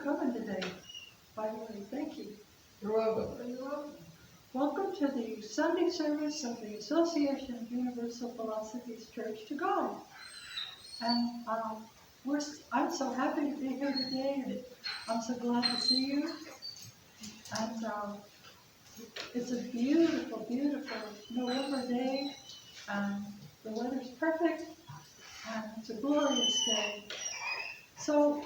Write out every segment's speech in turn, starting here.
coming today, by the way. Thank you. You're welcome. You're welcome. Welcome to the Sunday service of the Association of Universal Philosophies Church to God. And I'm so happy to be here today, and I'm so glad to see you. And it's a beautiful, beautiful November day, and the weather's perfect, and it's a glorious day. So,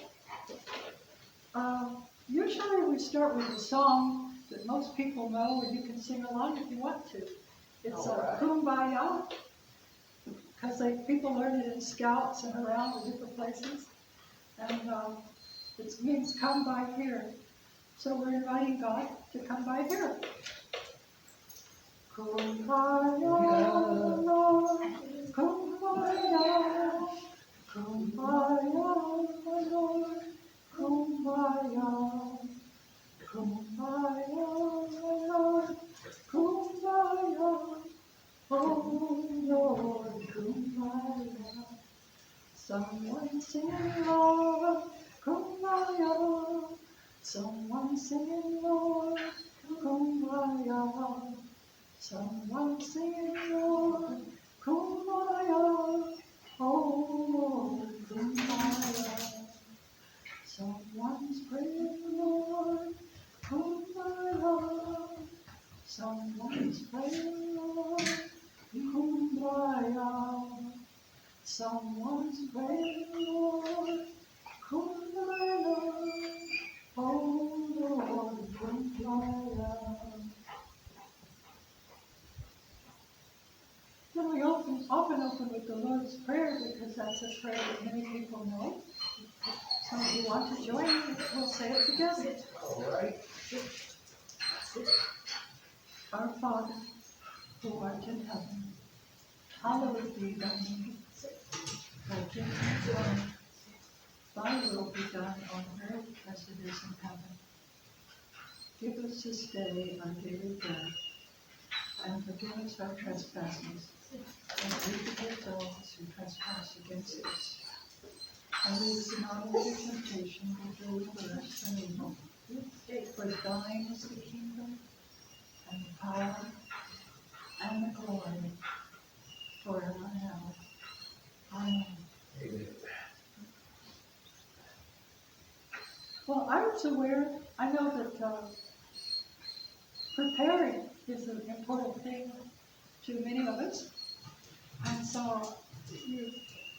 usually we start with a song that most people know, and you can sing along if you want to. It's Right. Kumbaya, because people learn it in scouts and around in different places. And it means come by here. So we're inviting God to come by here. Kumbaya, Lord, Kumbaya, Kumbaya, Lord, Kumbaya, Kumbaya, Lord, Kumbaya, oh Lord, Kumbaya. Someone singing, Lord, Kumbaya. Someone singing, Lord, Kumbaya. Someone singing, Lord, Kumbaya. Oh Lord, Kumbaya. Someone's praying, Lord, Kumbaya. Someone's praying, Lord, Kumbaya. Someone's praying, Lord, Kumbaya. Oh Lord, Kumbaya. Then we often open with the Lord's Prayer because that's a prayer that many people know. So if you want to join, we'll say it together. All right. Our Father, who art in heaven, hallowed be thy name. Thy kingdom come, thy will be done on earth as it is in heaven. Give us this day our daily bread, and forgive us our trespasses, as we forgive those who trespass against us. And lead us not into temptation, but deliver us from evil. For thine is the kingdom, and the power, and the glory, forever and ever. Amen. Amen. Well, I know that preparing is an important thing to many of us. And so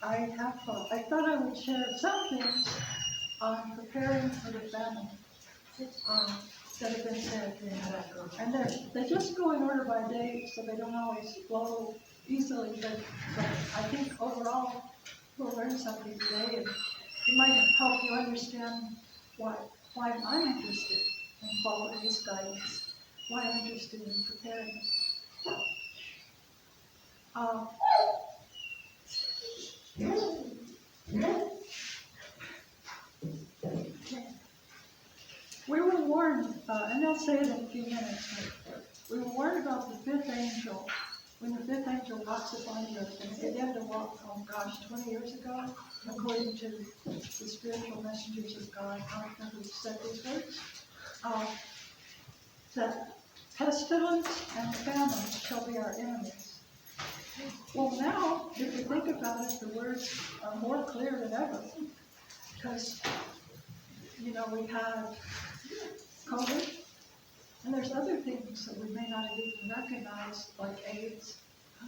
I thought I would share some things on preparing for the famine that have been said. And they just go in order by date, so they don't always flow easily. But I think overall we'll learn something today, and it might help you understand why I'm interested in following this guidance, why I'm interested in preparing. We were warned, and I'll say it in a few minutes, but we were warned about the fifth angel, when the fifth angel walks upon the earth, and it began to walk, 20 years ago, according to the spiritual messengers of God, who said these words, that pestilence and famine shall be our enemies. Well, now, if you think about it, the words are more clear than ever, because, we have COVID, and there's other things that we may not have even recognized, like AIDS,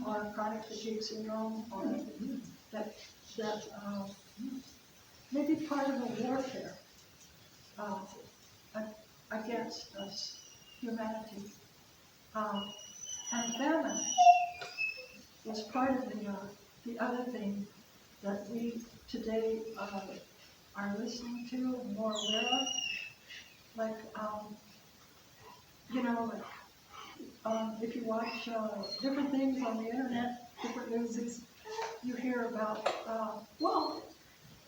or chronic fatigue syndrome, or that may be part of a warfare against us, humanity. And famine was part of the other thing that we today are listening to and more aware of. Like, if you watch different things on the internet, different news, you hear about,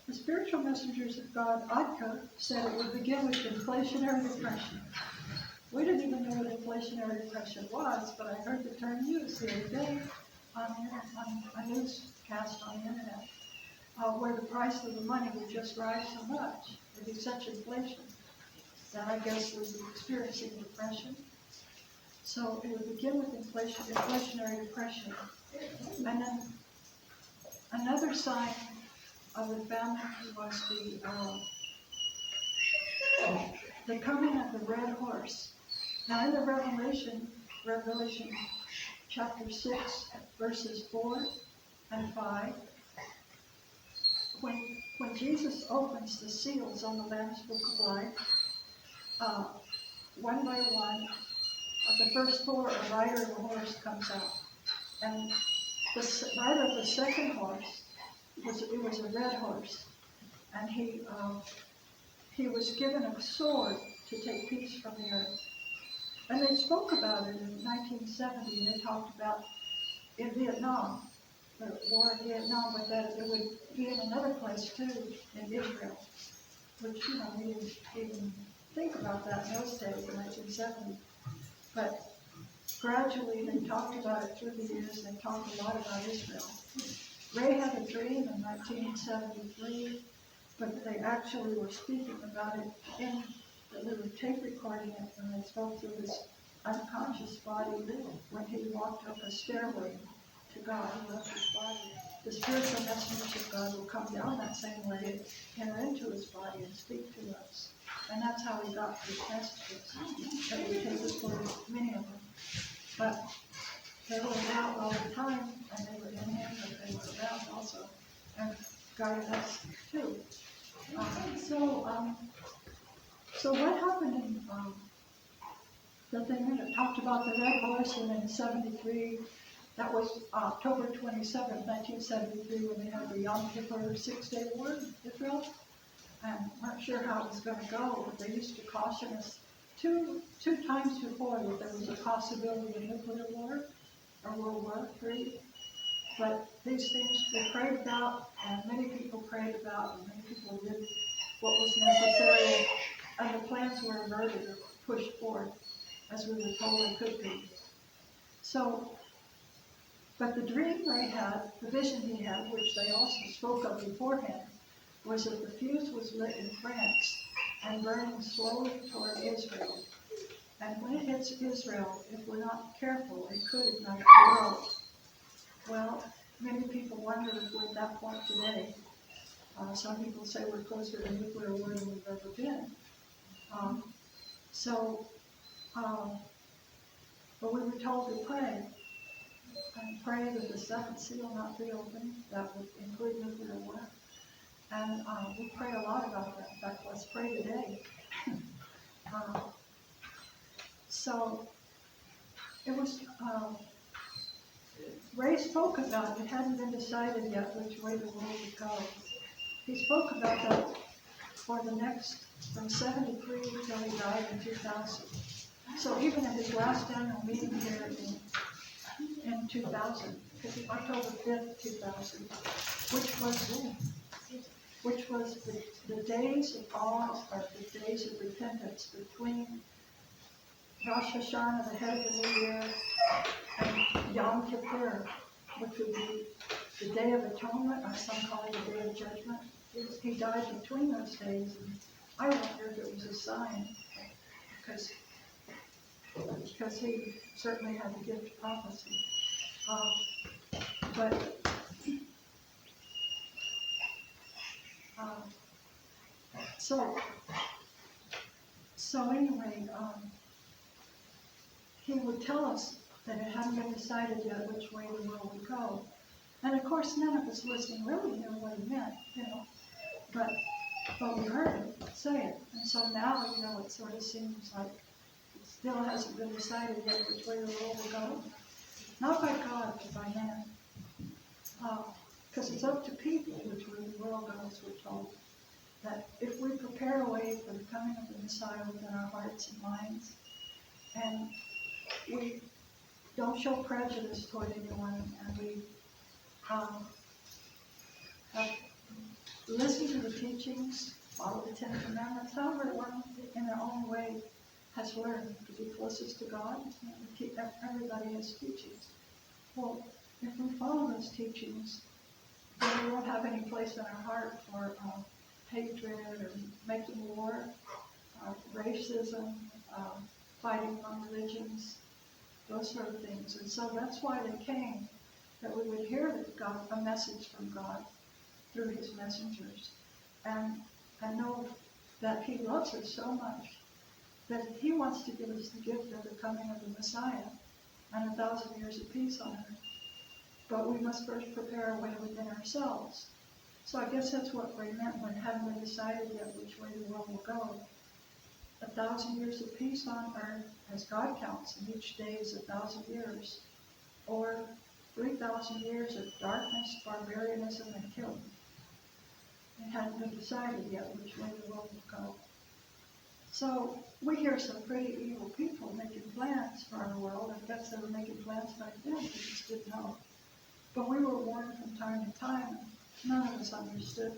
the spiritual messengers of God, Adka, said it would begin with inflationary depression. We didn't even know what inflationary depression was, but I heard the term used the other day on a newscast on the internet, where the price of the money would just rise so much. It'd be such inflation that I guess was experiencing depression. So it would begin with inflationary depression. And then another sign of the famine was the coming of the red horse. Now in the Revelation chapter 6, verses 4 and 5, when Jesus opens the seals on the Lamb's Book of Life, one by one, of the first four, a rider of a horse comes out. And the rider of the second horse, it was a red horse. And he was given a sword to take peace from the earth. And they spoke about it in 1970. They talked about in Vietnam, the war in Vietnam, but that it would be in another place too, in Israel, which, we didn't even think about that in those days, in 1970. But gradually they talked about it through the years. They talked a lot about Israel. Ray had a dream in 1973, but they actually were speaking about it they were tape recording it when they spoke through his unconscious body when he walked up a stairway to God. He left his body. The spiritual messengers of God will come down that same way, enter into his body and speak to us. And that's how he got these messages that we take for many of them. But they were around all the time, and they were in him, but they were around also, and guided us too. So what happened in the thing that talked about the red horse, and in 73, that was October 27, 1973, when they had the Yom Kippur 6-day war in Israel. And I'm not sure how it was going to go, but they used to caution us two times before that there was a possibility of nuclear war or World War III. But these things we prayed about, and many people prayed about, and many people did what was necessary, and the plans were averted or pushed forth as we were told they could be. So, but the dream Ray had, the vision he had, which they also spoke of beforehand, was that the fuse was lit in France and burning slowly toward Israel. And when it hits Israel, if we're not careful, it could ignite the world. Well, many people wonder if we're at that point today. Some people say we're closer to nuclear war than we've ever been. But we were told to pray. And pray that the seventh seal not be opened. That would include nuclear war. And we prayed a lot about that. In fact, let's pray today. So it was, Ray spoke about it. It hadn't been decided yet which way the world would go. He spoke about that for the next, from 73 until he died in 2000. So even at his last annual meeting here in 2000, October 5th, 2000, which was the days of awe, or the days of repentance between Rosh Hashanah, the head of the new year, and Yom Kippur, which would be the Day of Atonement, or some call it the Day of Judgment. He died between those days, and I wonder if it was a sign, because he certainly had the gift of prophecy. So anyway, he would tell us that it hadn't been decided yet which way the world would go. And of course, none of us listening really knew what he meant, but we heard him say it. And so now, it sort of seems like it still hasn't been decided yet which way the world will go. Not by God, but by man. Because it's up to people which way the world goes, we're told. That if we prepare a way for the coming of the Messiah within our hearts and minds, and we don't show prejudice toward anyone, and we listen to the teachings, follow the Ten Commandments, however one in their own way has learned to be closest to God. Everybody has teachings. Well, if we follow those teachings, then we won't have any place in our heart for hatred or making war, racism, fighting among religions, those sort of things. And so that's why they came, that we would hear that God, a message from God through his messengers, and know that he loves us so much that he wants to give us the gift of the coming of the Messiah and 1,000 years of peace on earth. But we must first prepare a way within ourselves. So I guess that's what Ray meant when hadn't been decided yet which way the world will go. 1,000 years of peace on earth, as God counts, and each day is 1,000 years, or 3,000 years of darkness, barbarianism, and killing. It hadn't been decided yet which way the world will go. So we hear some pretty evil people making plans for our world. I guess they were making plans back then, we just didn't know. But we were warned from time to time, and none of us understood.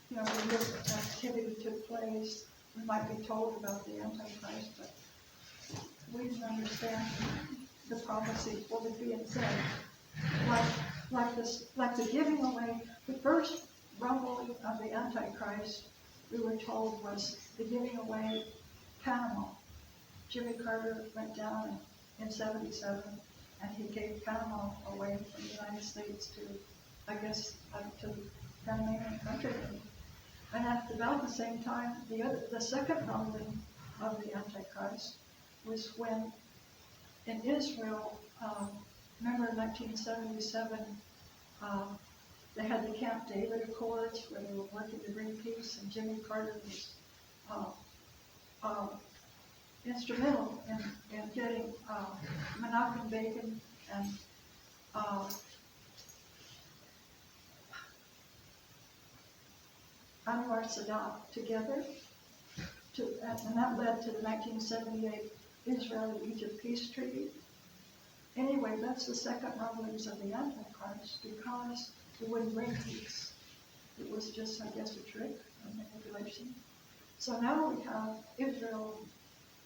You know, when this activity took place, we might be told about the Antichrist, but we didn't understand the prophecy, what was being said. Like the giving away, the first rumbling of the Antichrist, we were told, was the giving away Panama. Jimmy Carter went down in 77, and he gave Panama away from the United States to, I guess, to the Panamanian country. And at about the same time, the second rumbling of the Antichrist was when in Israel, remember in 1977, they had the Camp David Accords where they were working to bring peace, and Jimmy Carter was instrumental in getting Menachem Begin and Anwar Sadat together, and that led to the 1978 Israel-Egypt peace treaty. Anyway, that's the second rumblings of the Antichrist, because it wouldn't bring peace. It was just, I guess, a trick, a manipulation. So now we have Israel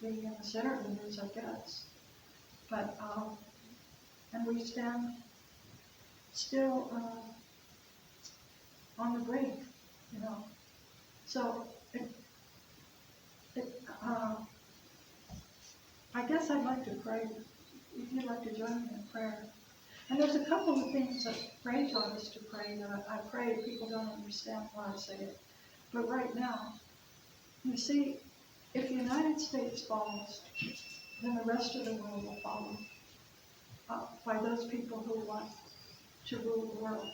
being in the center of the news, I guess. But, and we stand still on the brink, you know. So, I guess I'd like to pray, if you'd like to join me in prayer. And there's a couple of things that Ray taught us to pray that I pray people don't understand why I say it. But right now, you see, if the United States falls, then the rest of the world will follow by those people who want to rule the world.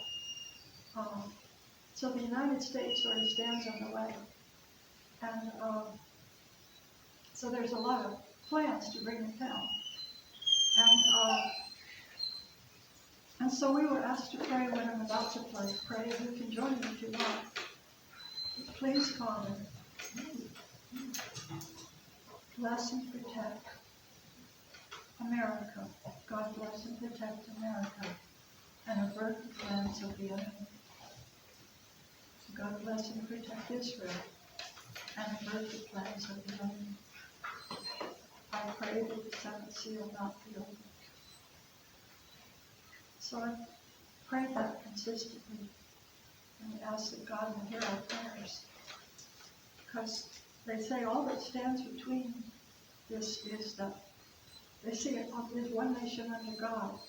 So the United States sort of stands in the way. And so there's a lot of plans to bring it down. And so we were asked to pray when I'm about to pray. You can join me if you want. Please, Father, bless and protect America. God bless and protect America and avert the plans of the enemy. God bless and protect Israel and avert the plans of the enemy. I pray that the seventh seal not be opened. So I pray that consistently and ask that God will hear our prayers. Because they say all that stands between this is that they see it is one nation under God.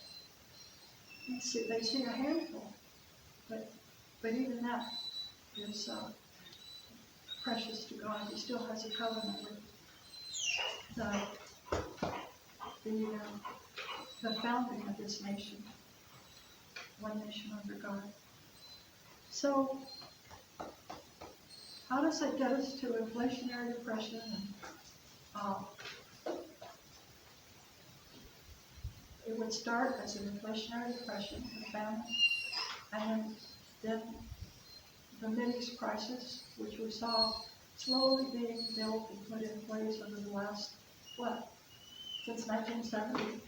They see a handful, but even that is precious to God. He still has a covenant with the founding of this nation, one nation under God. So, how does that get us to inflationary depression? And, it would start as an inflationary depression, a famine, and then the Mideast crisis, which we saw slowly being built and put in place over the last, since 1970,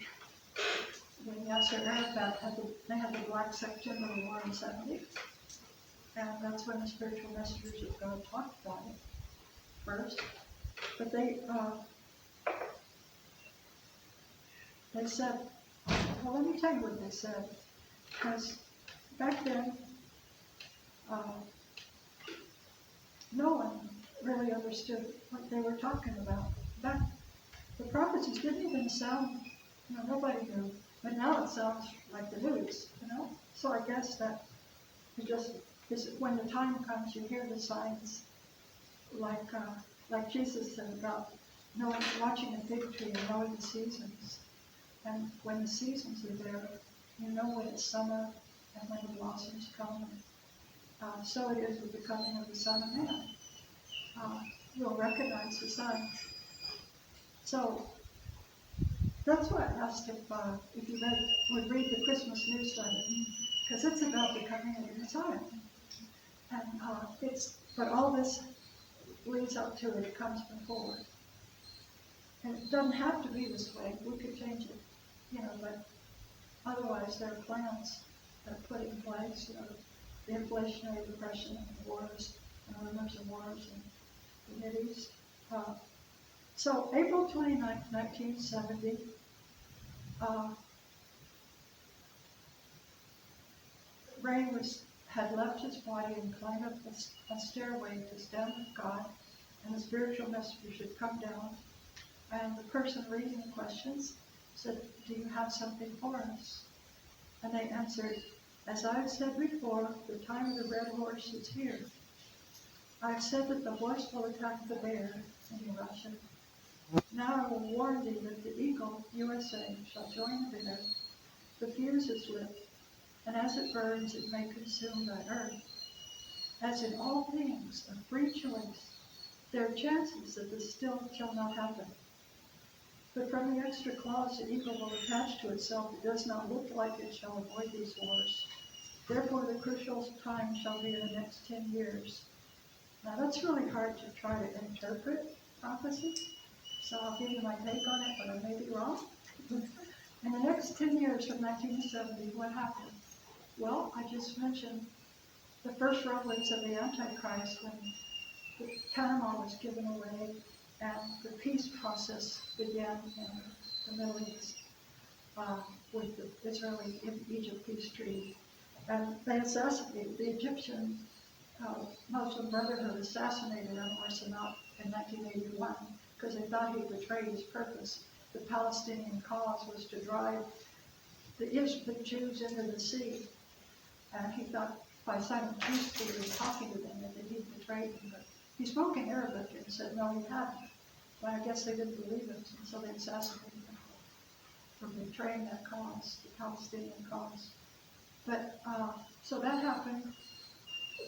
when Yasser Arafat had the Black September War in 70, and that's when the spiritual messengers of God talked about it first. But they said, well, let me tell you what they said, because back then, no one really understood what they were talking about. The prophecies didn't even sound, nobody knew. But now it sounds like the news, So I guess that it just is when the time comes, you hear the signs, like Jesus said about knowing, watching a fig tree and knowing the seasons. And when the seasons are there, you know when it's summer and when the blossoms come. So it is with the coming of the Son of Man. We'll recognize the signs. So that's why I asked if you would read the Christmas newsletter, because it's about the coming of the Messiah. And but all this leads up to it. It comes before. And it doesn't have to be this way. We could change it, but otherwise there are plans that are put in place, the inflationary depression and wars and rumors of wars in the Mideast. So April 29th, 1970, Ray had left his body and climbed up a stairway to stand with God, and the spiritual messenger should come down. And the person reading the questions said, "Do you have something for us?" And they answered, "As I've said before, the time of the red horse is here. I've said that the horse will attack the bear," in Russian. "Now I will warn thee that the eagle, USA, shall join the bear. The fuse is lit, and as it burns, it may consume thy earth. As in all things, a free choice, there are chances that this still shall not happen. But from the extra clause the eagle will attach to itself, it does not look like it shall avoid these wars. Therefore the crucial time shall be in the next 10 years. Now that's really hard to try to interpret prophecy, so I'll give you my take on it, but I may be wrong. In the next 10 years from 1970, what happened? Well, I just mentioned the first rumblings of the Antichrist when the Panama was given away and the peace process began in the Middle East with the Israeli-Egypt peace treaty. And they assassinated the Egyptian Muslim Brotherhood, assassinated Anwar Sadat in 1981 because they thought he betrayed his purpose. The Palestinian cause was to drive the Jews into the sea. And he thought by signing peace treaty and talking to them that he betrayed them. But he spoke in Arabic and said, no, he hadn't. But I guess they didn't believe him, and so they assassinated him for betraying that cause, the Palestinian cause. But so that happened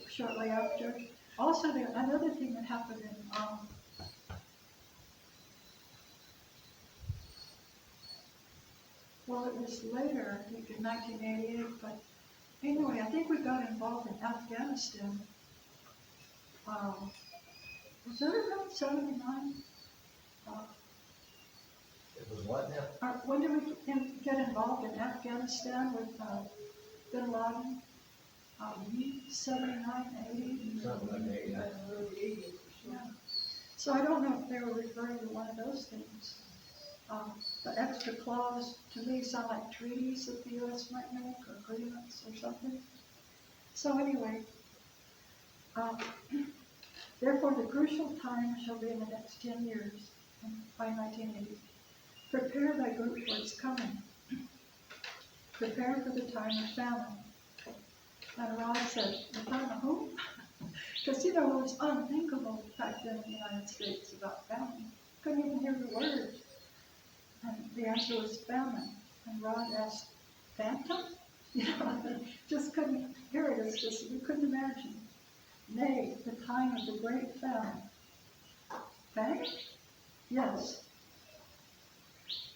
shortly after. Also, another thing that happened in well, it was later, I think in 1988, but anyway, I think we got involved in Afghanistan. Was that around 79? It was what now? When did we get involved in Afghanistan with Bin Laden? 79, 80? Something like that, yeah. Yeah. So I don't know if they were referring to one of those things. The extra clause to me sound like treaties that the U.S. might make or agreements or something. So anyway, therefore the crucial time shall be in the next 10 years, by 1980. Prepare thy group for its coming. Prepare for the time of famine. And Rod said, the time of whom? Because, it was unthinkable back then in the United States about famine. Couldn't even hear the word. And the answer was famine. And Rod asked, phantom? Just couldn't hear it. It's just, we couldn't imagine. Nay, the time of the great famine. Famine? Yes.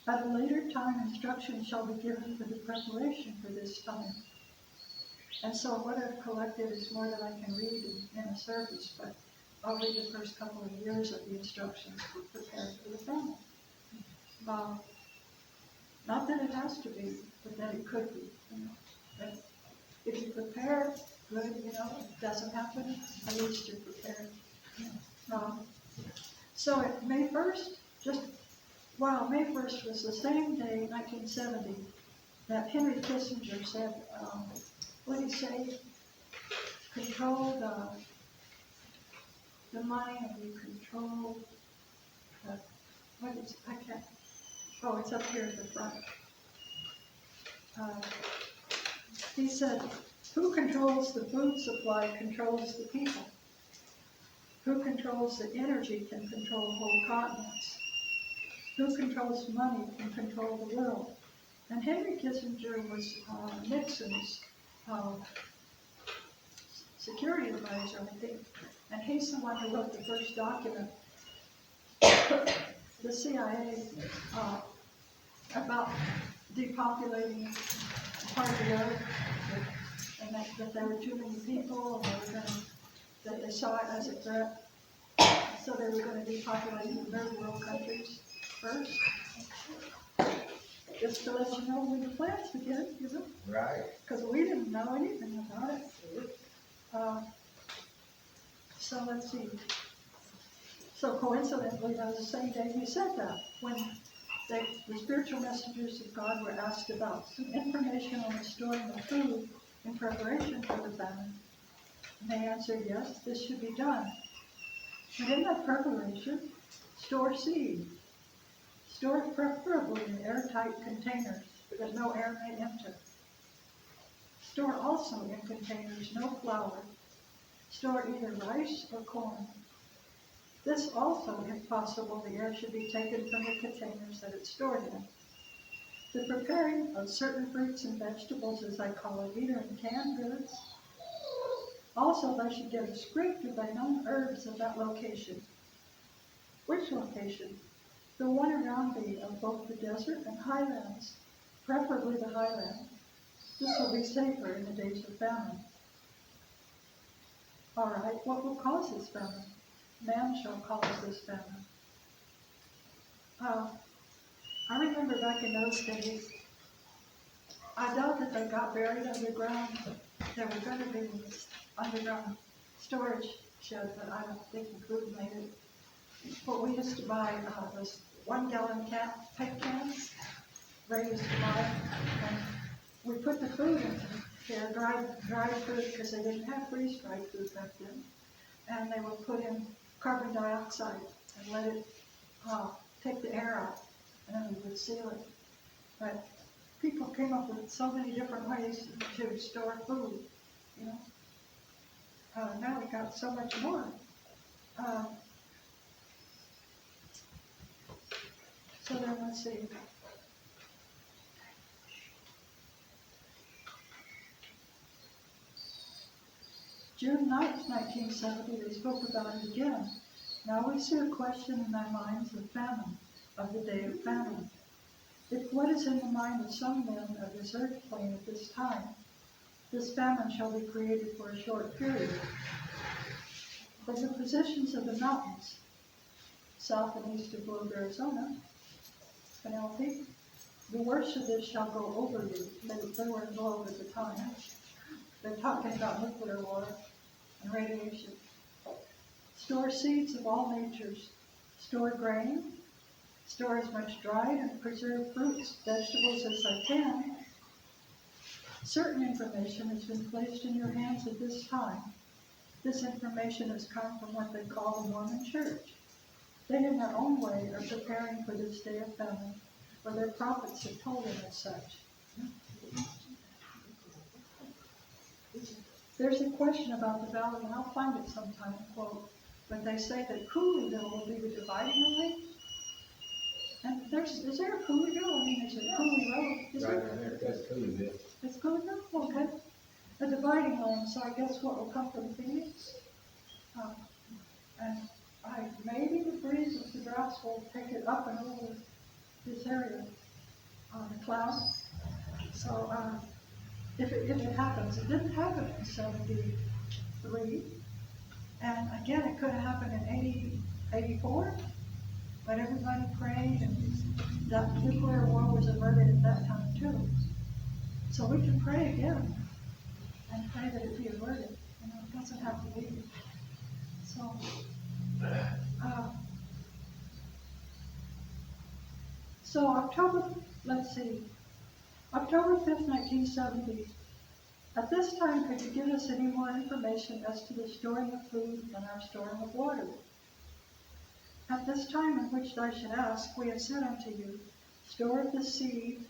At a later time, instruction shall be given for the preparation for this time. And so what I've collected is more than I can read in a service, but I'll read the first couple of years of the instructions for preparing for the famine. Not that it has to be, but that it could be. That if you prepare, good, it doesn't happen, at least you're prepared. So at May 1st, May 1st was the same day, 1970, that Henry Kissinger said, what did he say? Control the money and you control what is, I can't, oh, it's up here at the front. He said, who controls the food supply controls the people. Who controls the energy can control whole continents. Who controls money can control the world. And Henry Kissinger was Nixon's security advisor, I think. And he's the one who wrote the first document, the CIA, about depopulating part of the earth, and that there were too many people, and that they saw it as a threat. So they were going to depopulate the third world countries first. Just to let you know when the plans begin, you know? Right. Because we didn't know anything about it. So let's see. So coincidentally, that was the same day he said that, when the spiritual messengers of God were asked about some information on the storing of food in preparation for the famine. And they answered, yes, this should be done. But in that preparation, store seed. Store it preferably in airtight containers that no air may enter. Store also in containers no flour. Store either rice or corn. This also, if possible, the air should be taken from the containers that it's stored in. The preparing of certain fruits and vegetables, as I call it, either in canned goods. Also, they should get a script of the known herbs of that location. Which location? The one around thee of both the desert and highlands, preferably the highland. This will be safer in the days of famine. All right, what will cause this famine? Man shall cause this famine. I remember back in those days, I doubt that they got buried underground. There were going to be underground storage sheds, but I don't think the food made it. But we used to buy those 1 gallon paint cans, Ray used to buy, and we put the food in there, dried food, because they didn't have freeze-dried food back then. And they would put in carbon dioxide and let it take the air out, and then we would seal it. But people came up with so many different ways to store food, you know. Now we got so much more. So then let's see. June 9th, 1970, they spoke about it again. Now we see a question in their minds of famine, of the day of famine. If what is in the mind of some men of this earth plane at this time, this famine shall be created for a short period. From the positions of the mountains, south and east of Globe, Arizona, Penelope, the worst of this shall go over you. They were in Globe at the time. They're talking about nuclear war and radiation. Store seeds of all natures. Store grain. Store as much dried and preserved fruits, vegetables as I can. Certain information has been placed in your hands at this time. This information has come from what they call the Mormon Church. They, in their own way, are preparing for this day of famine, for their prophets have told them as such. There's a question about the valley, and I'll find it sometime, quote, but they say that Cooleyville will be the dividing line. And is there a Cooleyville? I mean, there's a Cooley Road. Is Right there? there, that's Cooleyville. It's Cooleyville? Okay. A dividing line, so I guess what will come from Phoenix? And maybe the breeze of the droughts will take it up and over this area on the cloud. So if it happens, it didn't happen in 73. And again, it could have happened in 84. But everybody prayed, and that nuclear war was averted at that time too. So we can pray again and pray that it be averted. You know, it doesn't have to be. So October 5th, 1970, At this time, could you give us any more information as to the storing of food and our storing of water? At this time in which thou should ask, we have said unto you, store of the seed,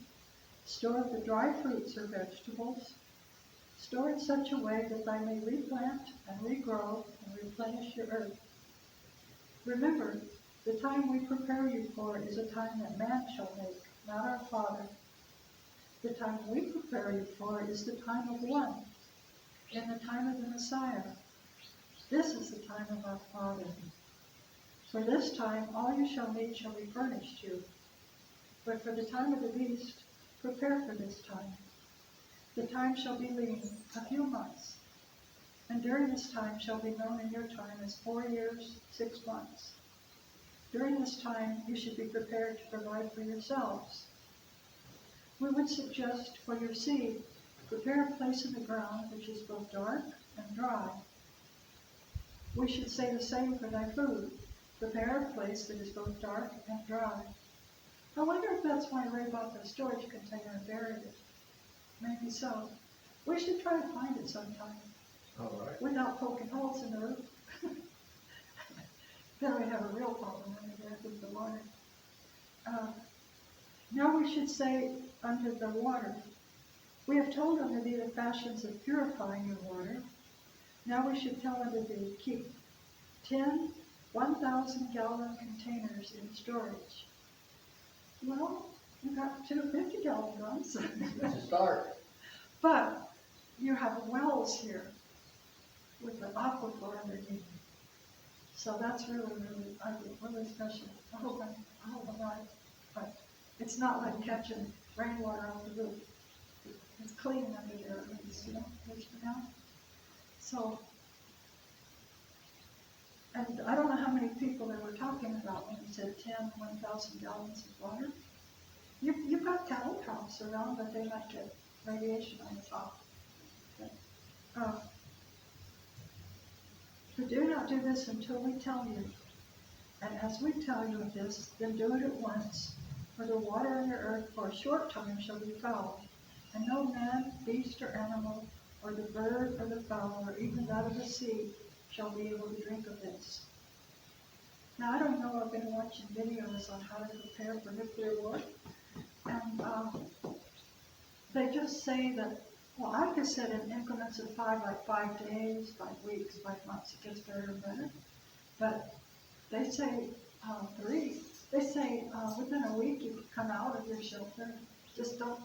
store of the dry fruits or vegetables, store in such a way that thou may replant and regrow and replenish your earth. Remember, the time we prepare you for is a time that man shall make, not our Father. The time we prepare you for is the time of one, in the time of the Messiah. This is the time of our Father. For this time all you shall need shall be furnished you. But for the time of the beast, prepare for this time. The time shall be lean, a few months. And during this time shall be known in your time as 4 years, 6 months. During this time you should be prepared to provide for yourselves. We would suggest for your seed, prepare a place in the ground which is both dark and dry. We should say the same for thy food. Prepare a place that is both dark and dry. I wonder if that's why Ray bought the storage container and buried it. Maybe so. We should try to find it sometime. All right. Without poking holes in the roof. Then we have a real problem when we get with the water. Now we should say unto the water, we have told unto thee the fashions of purifying your water. Now we should tell unto thee, keep 10 1,000-gallon containers in storage. Well, you got 2 50-gallon ones. It's a start. But you have wells here with the aquifer underneath. So that's really special. I hope I'm right. But it's not like catching rainwater off the roof. It's clean under there, at least, you know. So, and I don't know how many people they were talking about when you said 1,000 gallons of water. You've got cattle troughs around, but they might get radiation on the top. But do not do this until we tell you. And as we tell you of this, then do it at once. For the water on your earth for a short time shall be foul, and no man, beast, or animal, or the bird, or the fowl, or even that of the sea, shall be able to drink of this. Now, I don't know, I've been watching videos on how to prepare for nuclear war, and they just say that, well, I could set in increments of 5, like 5 days, 5 weeks, 5 months, it gets better and better. But they say 3. They say within a week you can come out of your shelter. Just don't,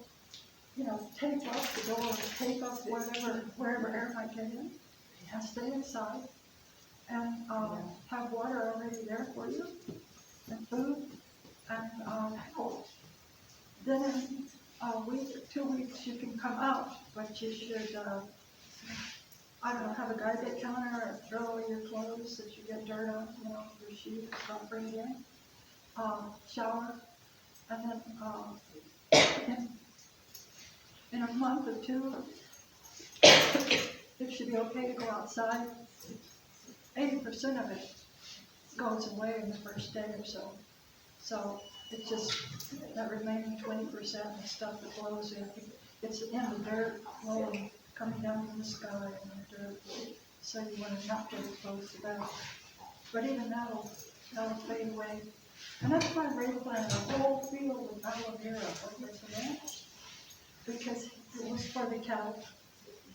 tape up the door, tape up wherever air might get in, and stay inside. And have water already there for you, and food, and then in a week, 2 weeks you can come out, but you should, have a garbage counter or throw away your clothes that you get dirt on, your shoes, don't bring it in, shower, and then in a month or 2, it should be okay to go outside. 80% of it goes away in the first day or so. So it's just that remaining 20% of stuff that blows in. It's in the dirt flowing, coming down from the sky and the dirt. So you want to not get exposed to that. But even that'll fade away. And that's why Ray planted a whole field of aloe vera over the ranch, because it was for the cattle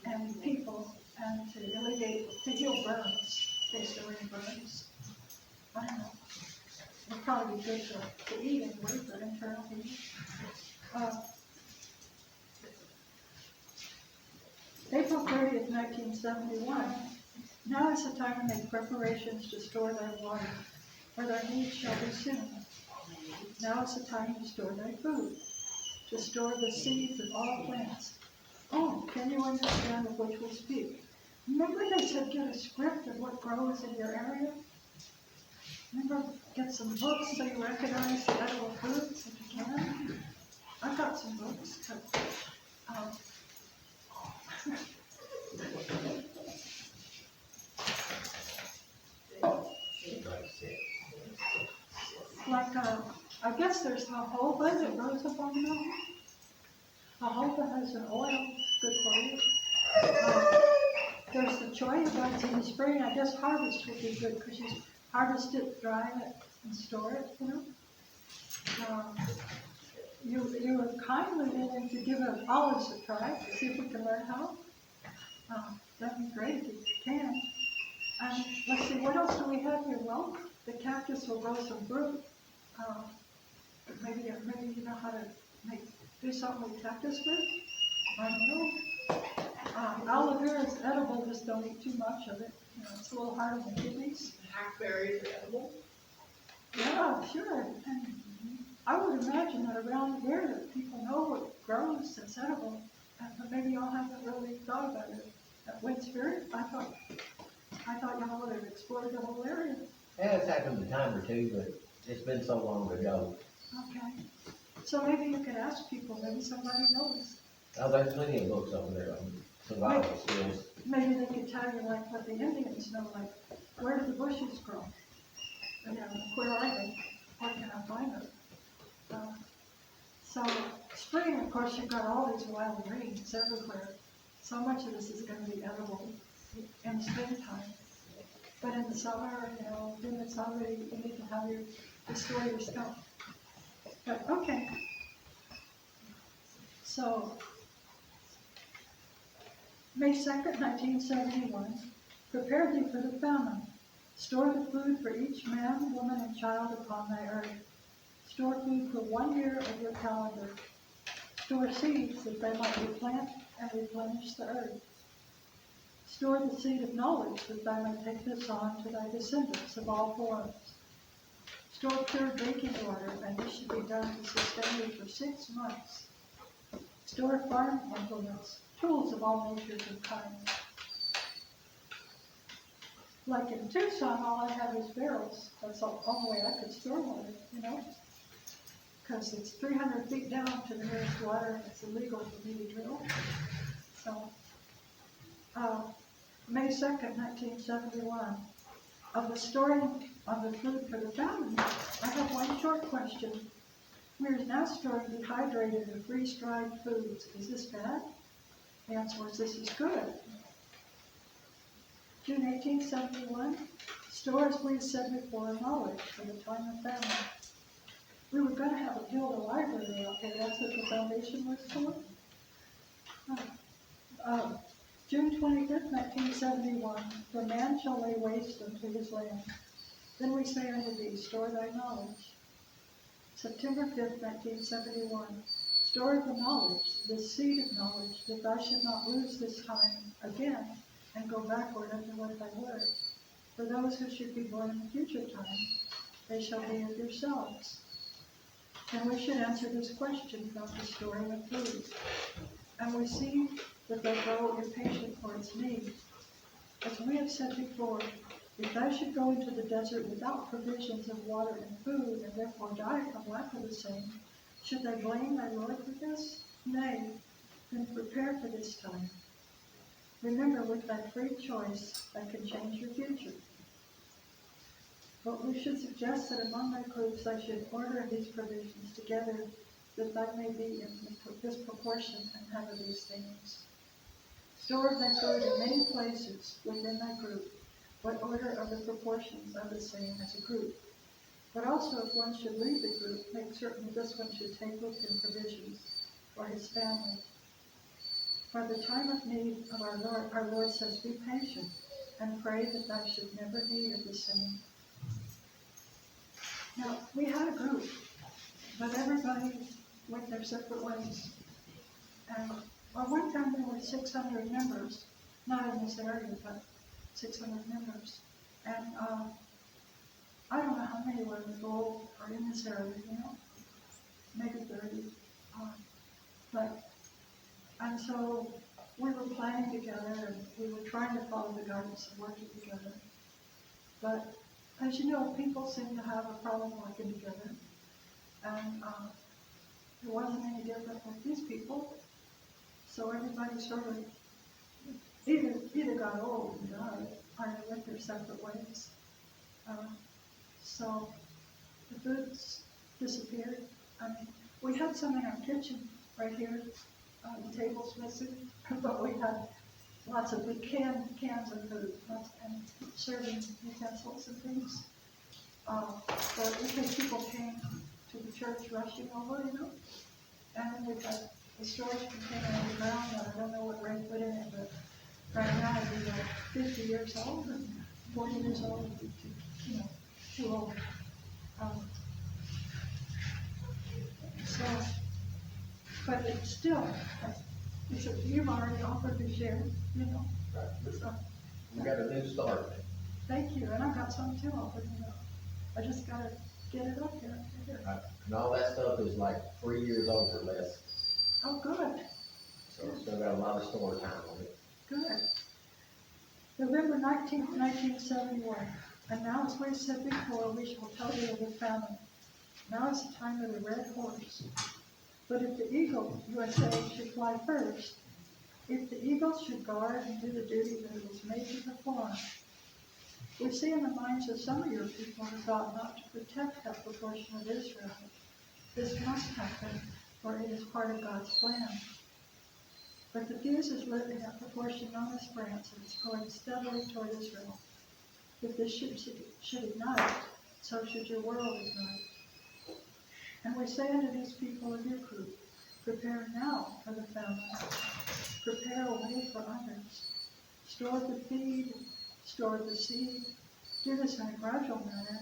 and people, and to heal burns. They still in burns. I don't know. It'd probably be good to eat anyway for internal heating. April 30th, 1971. Now is the time to make preparations to store thy water, for thy needs shall be soon. Now is the time to store thy food, to store the seeds of all plants. Oh, can you understand of which we speak? Remember they said get a script of what grows in your area? Remember, get some books so you recognize the edible foods if you can. I've got some books. I guess there's jojoba that grows up on the mountain. Jojoba has an oil, good for you. There's the choy buds in the spring. I guess harvest would be good because you harvest it, dry it, and store it, you know. You were kindly willing to give us olives a try to see if we can learn how. That'd be great if you can. And let's see, what else do we have here? Well, the cactus will grow some fruit. Maybe you know how to do something with cactus fruit. I don't know. Aloe vera is edible, just don't eat too much of it. You know, it's a little hard on the kidneys. Hackberries are edible. Yeah, sure. And I would imagine that around here that people know what grows that's edible, but maybe y'all haven't really thought about it. At Wind Spirit, I thought y'all would have explored the whole area. Yeah, it's happened a time or two, but it's been so long ago. Okay. So maybe you could ask people, maybe somebody knows. Oh, there's plenty of books over there on survival skills. Maybe they could tell you like what the Indians know, like where do the bushes grow? You know, where are they? Where can I find them? So spring, of course, you've got all these wild greens everywhere. So much of this is going to be edible in springtime. But in the summer, you know, then it's already, you need to have to store your stuff. But okay. So May 2nd, 1971, prepare thee for the famine. Store the food for each man, woman, and child upon thy earth. Store food for 1 year of your calendar. Store seeds that they might replant and replenish the earth. Store the seed of knowledge that thou may take this on to thy descendants of all forms. Store pure drinking water, and this should be done to sustain thee for 6 months. Store farm implements, tools of all natures and kinds. Like in Tucson, all I have is barrels. That's the only way I could store water, you know? Because it's 300 feet down to the nearest water, and it's illegal for me to drill. So, May 2nd, 1971, of the storing of the food for the famine, I have one short question. We are now storing dehydrated and freeze-dried foods. Is this bad? The answer is this is good. June 1871, store, as we said before, knowledge for the time of famine. We were going to build a library out there. That's what the foundation was for. June 25th, 1971, the man shall lay waste unto his land. Then we say unto thee, store thy knowledge. September 5th, 1971, store the knowledge, the seed of knowledge, that thou should not lose this time again and go backward unto what thou wert. For those who should be born in future time, they shall be of yourselves. And we should answer this question from the storing of food. And we see that they grow impatient for its need. As we have said before, if thou should go into the desert without provisions of water and food, and therefore die from lack of the same, should they blame thy Lord for this? Nay, then prepare for this time. Remember, with thy free choice, thou can change your future. But we should suggest that among thy groups I should order these provisions together, that thou may be in this proportion and have of these things. Store thy food in many places within thy group, what order of the proportions are the same as a group. But also if one should leave the group, make certain that this one should take with him provisions for his family. For the time of need of our Lord says, be patient, and pray that thou should never need of the same. Now, we had a group, but everybody went their separate ways. And one time there were 600 members, not in this area, but 600 members. And I don't know how many were enrolled or in this area, you know, maybe 30. And so we were planning together, and we were trying to follow the guidance of working together. But as you know, people seem to have a problem working together. And it wasn't any different with these people. So everybody sort of either got old and died, or they went their separate ways. So the foods disappeared. I mean, we had some in our kitchen right here. The table's missing, but we had lots of big cans of food, and serving utensils and things. But because people came to the church rushing over, and then we've got the storage container on the ground that I don't know what Ray put in it, but right now it'd be like 50 years old and 40 years old would be too old. So, but it's still, you've already offered to share, Right. so. We got a new start. Thank you, and I've got some too, I'll put it up. I just gotta get it up here. Right. And all that stuff is like 3 years old or less, Oh, good, so it's still got a lot of store time on it. good. November 19th, 1971, and now as we said before, we shall tell you of the famine. Now is the time of the red horse. But if the eagle, USA, should fly first, if the eagle should guard and do the duty that it was made to perform, we see in the minds of some of your people who thought not to protect that proportion of Israel. This must happen, for it is part of God's plan. But the fuse is lit in that proportion known as France, and it's going steadily toward Israel. If this should ignite, so should your world ignite. And we say unto these people of your group, prepare now for the famine. Prepare a way for others. Store the feed, store the seed. Do this in a gradual manner,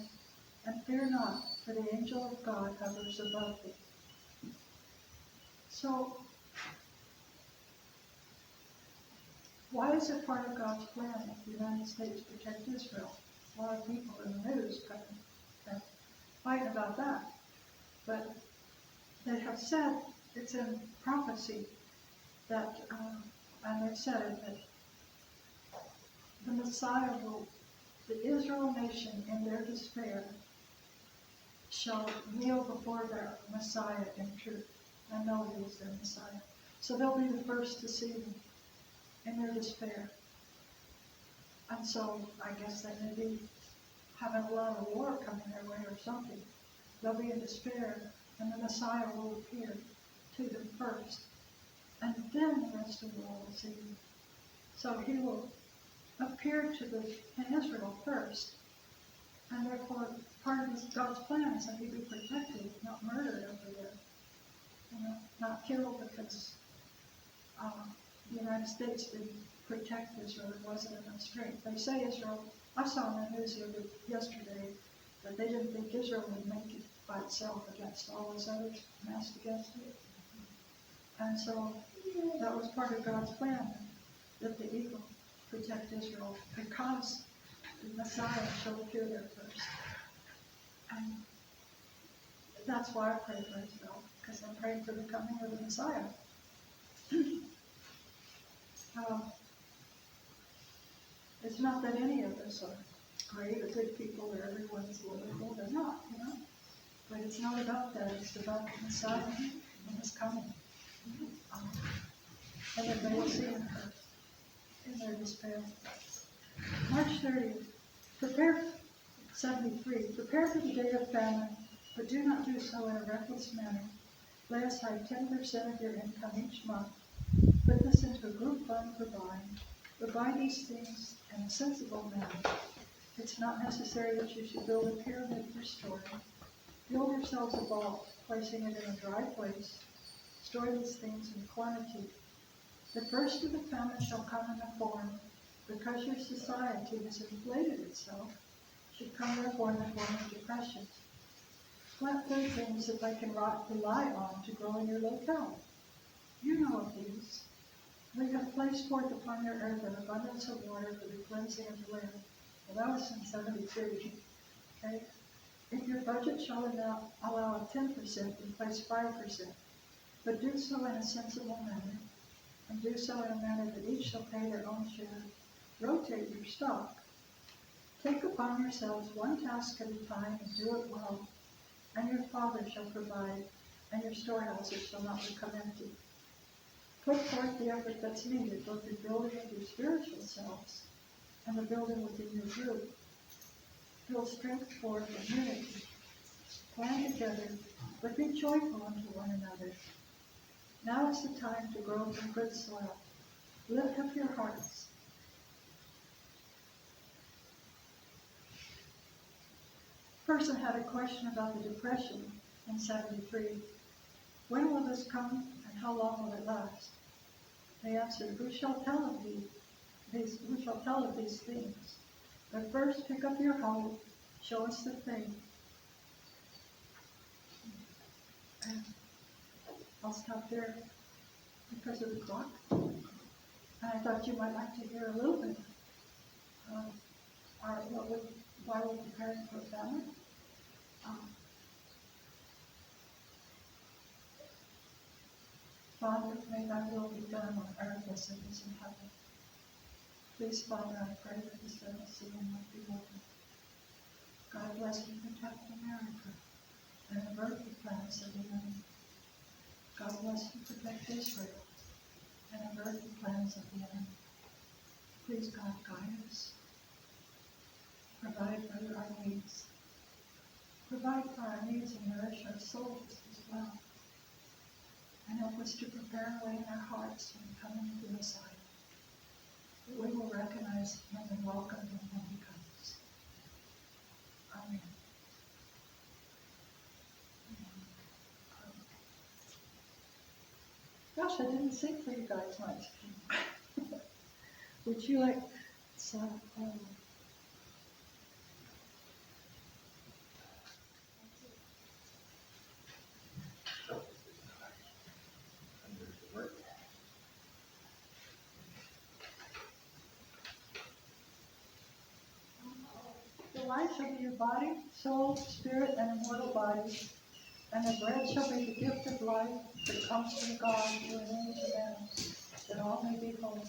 and fear not, for the angel of God hovers above thee. So, why is it part of God's plan that the United States protect Israel? A lot of people in the news kind of fight about that. But they have said, it's in prophecy, that, and they've said it, that the Messiah will, the Israel nation in their despair shall kneel before their Messiah in truth and know he is their Messiah. So they'll be the first to see him in their despair. And so I guess they may be having a lot of war coming their way or something. They'll be in despair, and the Messiah will appear to them first. And then the rest of the world will see him. So he will appear in Israel first. And therefore, part of God's plan is that he be protected, not murdered over there. Not killed because the United States didn't protect Israel. It wasn't enough strength. They say Israel, I saw in the news yesterday that they didn't think Israel would make it by itself against all those others massed against it. And so that was part of God's plan, that the eagle protect Israel because the Messiah shall appear there first. And that's why I pray for Israel, because I'm praying for the coming of the Messiah. It's not that any of us are great or good people or everyone's wonderful. They're not, But it's not about that. It's about the Messiah and his coming. And that they will see him first in their despair. March 30th. Prepare 73. Prepare for the day of famine, but do not do so in a reckless manner. Lay aside 10% of your income each month. Put this into a group fund for buying. But buy these things in a sensible manner. It's not necessary that you should build a pyramid for storing. Build yourselves a vault, placing it in a dry place. Store these things in quantity. The first of the famine shall come in a form, because your society has inflated itself, should come therefore in the form of depression. Plant food things that they can rely on to grow in your locale. You know of these. We have placed forth upon your earth an abundance of water for the cleansing of the land. Well, that was in 73. Okay? If your budget shall allow 10%, then place 5%. But do so in a sensible manner, and do so in a manner that each shall pay their own share. Rotate your stock. Take upon yourselves one task at a time and do it well, and your Father shall provide, and your storehouses shall not become empty. Put forth the effort that's needed, both in building of your spiritual selves and the building within your group. Build strength forth in unity. Plan together, but be joyful unto one another. Now is the time to grow from good soil. Lift up your hearts. Person had a question about the Depression in 73. When will this come and how long will it last? They answered, who shall tell of these things? But first pick up your hoe, show us the thing. And I'll stop there because of the clock. And I thought you might like to hear a little bit of why we're preparing for famine. Father, may thy will be done on earth as it is in heaven. Please, Father, I pray that the Senate seal might be open. God bless and protect America and avert the plans of the enemy. God bless and protect Israel and avert the plans of the enemy. Please, God, guide us. Provide for our needs. Provide for our needs and nourish our souls as well. And help us to prepare a way in our hearts for the coming of the Messiah, that we will recognize him and welcome him when he comes. Amen. Gosh, I didn't sing for you guys much. Would you like some? The life shall be your body, soul, spirit, and immortal body, and the bread shall be the gift of life that comes from God through an age of Adam, that all may be whole.